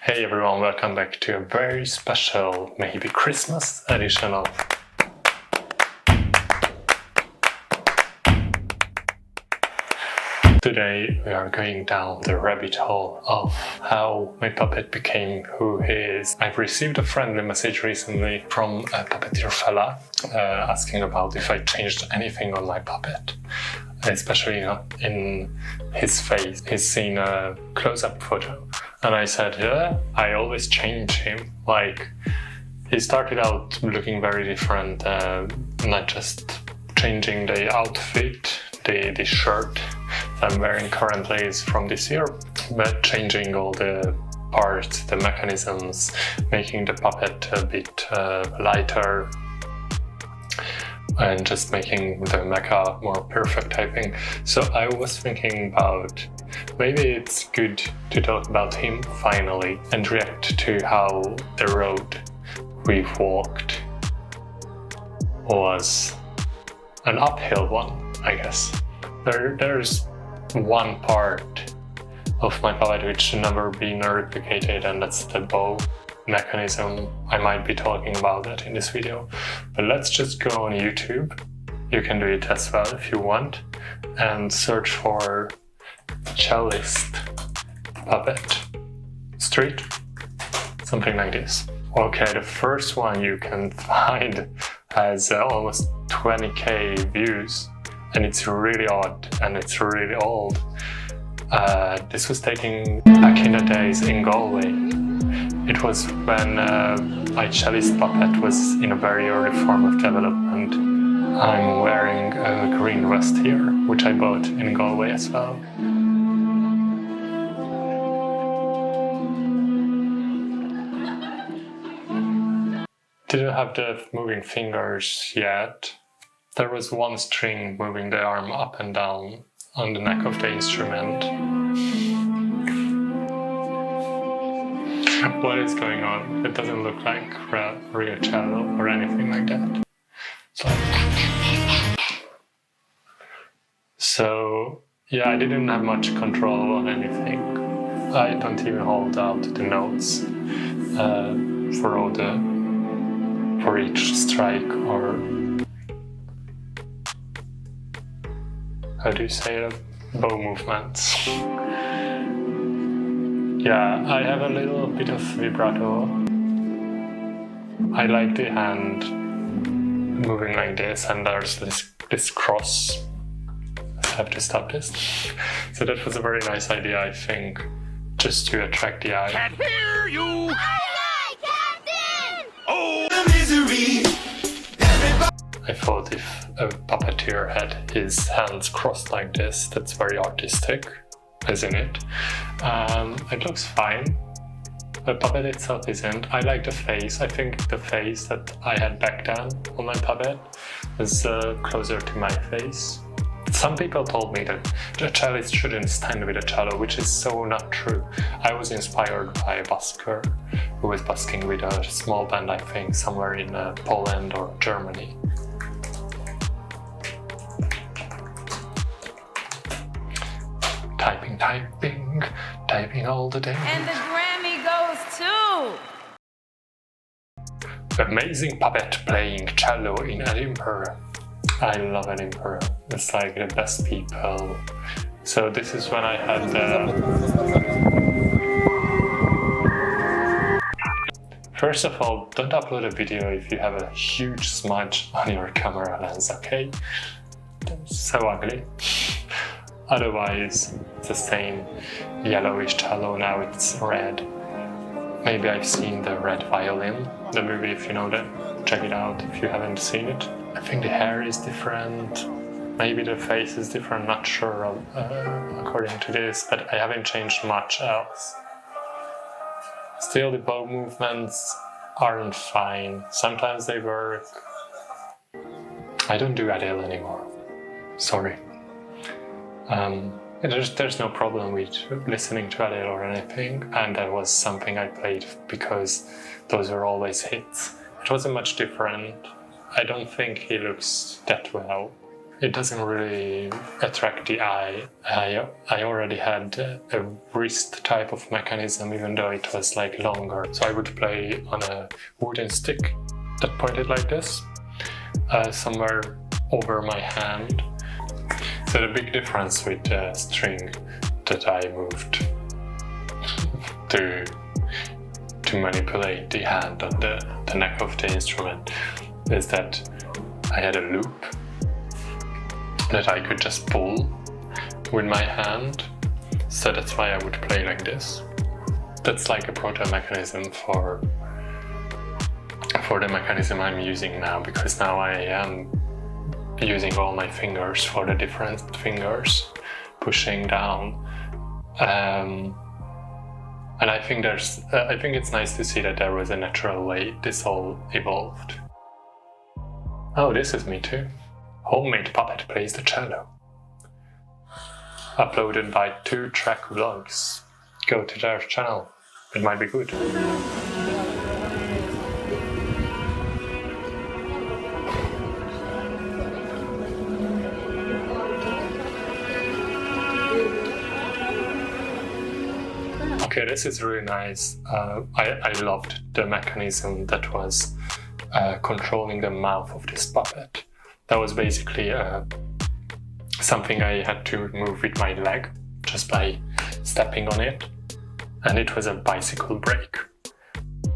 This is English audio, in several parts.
Hey everyone, welcome back to a very special, maybe Christmas edition of Today we are going down the rabbit hole of how my puppet became who he is. I've received a friendly message recently from a puppeteer fella asking about if I changed anything on my puppet, especially in his face. He's seen a close-up photo and I said, yeah, I always change him. Like, he started out looking very different, not just changing the outfit, the shirt that I'm wearing currently is from this year, but changing all the parts, the mechanisms, making the puppet a bit lighter, and just making the mecha more perfect typing. So I was thinking about maybe it's good to talk about him finally and react to how the road we've walked was an uphill one, I guess. There's one part of my puppet which should never be replicated, and that's the bow mechanism. I might be talking about that in this video, but let's just go on YouTube. You can do it as well if you want, and search for cellist puppet street, something like this. Okay, the first one you can find has almost 20k views, and it's really odd and it's really old. This was taken back in the days in Galway. It was when my cellist puppet was in a very early form of development. I'm wearing a green vest here, which I bought in Galway as well. Didn't have the moving fingers yet. There was one string moving the arm up and down on the neck of the instrument. What is going on? It doesn't look like real cello or anything like that. So yeah, I didn't have much control on anything. I don't even hold out the notes for each strike, or how do you say it? Bow movements. Yeah, I have a little bit of vibrato. I like the hand moving like this, and there's this cross. I have to stop this. So that was a very nice idea, I think, just to attract the eye. Can't hear you! Aye, Captain! Oh, the misery! I thought if a puppeteer had his hands crossed like this, that's very artistic, isn't it? It looks fine. The puppet itself isn't. I like the face. I think the face that I had back then on my puppet is closer to my face. Some people told me that the cellist shouldn't stand with a cello, which is so not true. I was inspired by a busker who was busking with a small band, I think, somewhere in Poland or Germany. Typing all the day. And the Grammy goes to... Amazing puppet playing cello in Edinburgh. I love Edinburgh. It's like the best people. So this is when I had First of all, don't upload a video if you have a huge smudge on your camera lens, okay? That's so ugly. Otherwise, it's the same yellowish cello, now it's red. Maybe I've seen the Red Violin, the movie, if you know that. Check it out if you haven't seen it. I think the hair is different, maybe the face is different, not sure according to this, but I haven't changed much else. Still, the bow movements aren't fine. Sometimes they work. I don't do Adele anymore. Sorry. There's no problem with listening to Adele or anything, and that was something I played because those were always hits. It wasn't much different. I don't think he looks that well. it doesn't really attract the eye. I already had a wrist type of mechanism, even though it was like longer. So I would play on a wooden stick that pointed like this, somewhere over my hand. So the big difference with the string that I moved to manipulate the hand on the neck of the instrument is that I had a loop that I could just pull with my hand. So that's why I would play like this. That's like a proto mechanism for the mechanism I'm using now, because now I am using all my fingers for the different fingers, pushing down. And I think it's nice to see that there was a natural way this all evolved. Oh, this is me too. Homemade puppet plays the cello. Uploaded by 2 Track Vlogs. Go to their channel. It might be good. Okay, this is really nice. I loved the mechanism that was controlling the mouth of this puppet. That was basically something I had to move with my leg just by stepping on it, and it was a bicycle brake.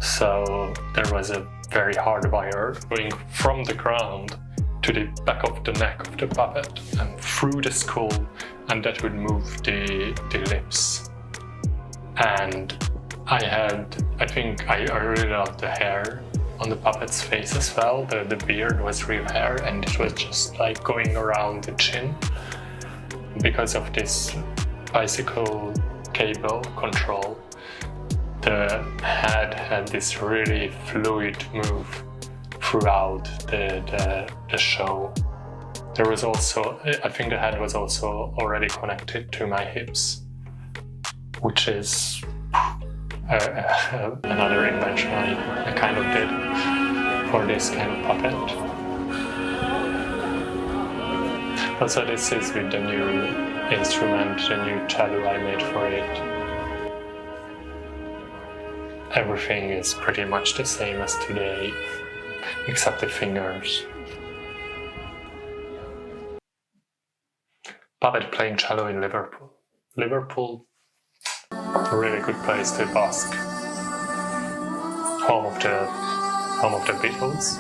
So there was a very hard wire going from the ground to the back of the neck of the puppet and through the skull, and that would move the lips. And I think I really loved the hair on the puppet's face as well. The beard was real hair, and it was just like going around the chin. Because of this bicycle cable control, the head had this really fluid move throughout the show. There was also, I think the head was also already connected to my hips, which is another invention I kind of did for this kind of puppet. Also, this is with the new instrument, the new cello I made for it. Everything is pretty much the same as today, except the fingers. Puppet playing cello in Liverpool. Liverpool, a really good place to bask. Home of the Beatles.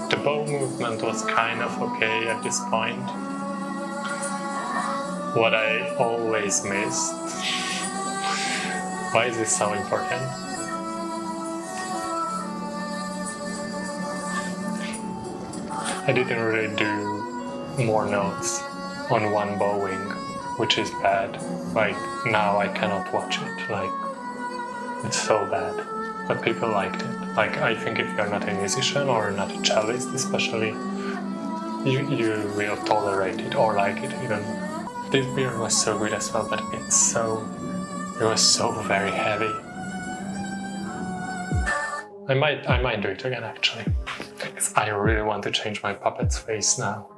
The bow movement was kind of okay at this point. What I always missed. Why is this so important? I didn't really do more notes on one bowing, which is bad. Like, now I cannot watch it, like, it's so bad. But people liked it. Like, I think if you're not a musician or not a cellist especially, you will tolerate it or like it even. This beer was so good as well, but it was so very heavy. I might do it again actually, because I really want to change my puppet's face now,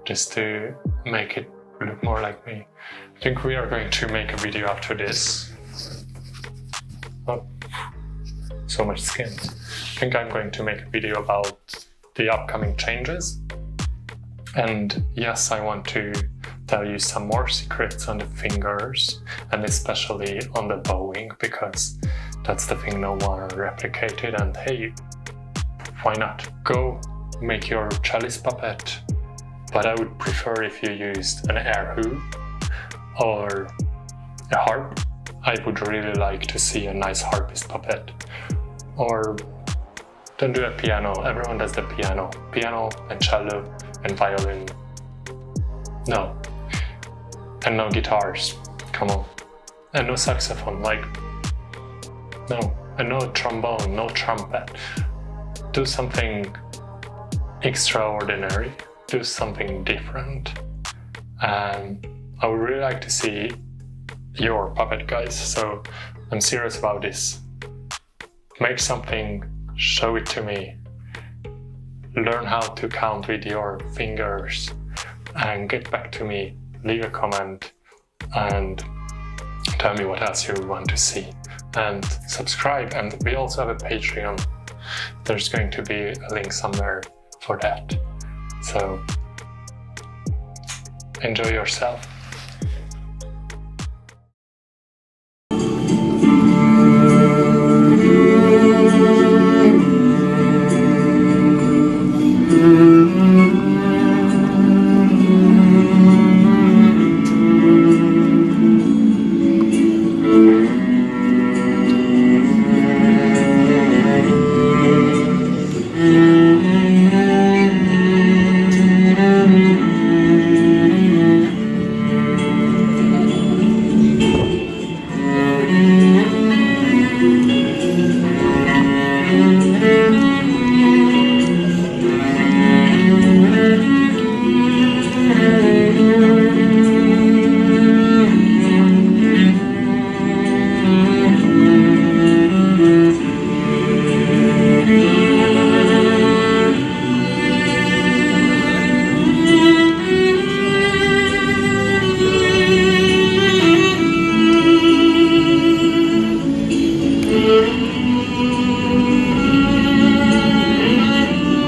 just to make it look more like me. I think we are going to make a video after this. Oh, so much skin. I think I'm going to make a video about the upcoming changes. And yes, I want to tell you some more secrets on the fingers, and especially on the bowing, because that's the thing no one replicated. And hey, why not? Go make your cellist puppet. But I would prefer if you used an air hoop or a harp. I would really like to see a nice harpist puppet. Or don't do a piano. Everyone does the piano. Piano and cello and violin. No. And no guitars. Come on. And no saxophone. Like, no. And no trombone, no trumpet. Do something extraordinary. Do something different. And I would really like to see your puppet, guys. So I'm serious about this. Make something, show it to me. learn how to count with your fingers and get back to me, leave a comment and tell me what else you want to see. And subscribe, and we also have a Patreon. There's going to be a link somewhere for that. So enjoy yourself.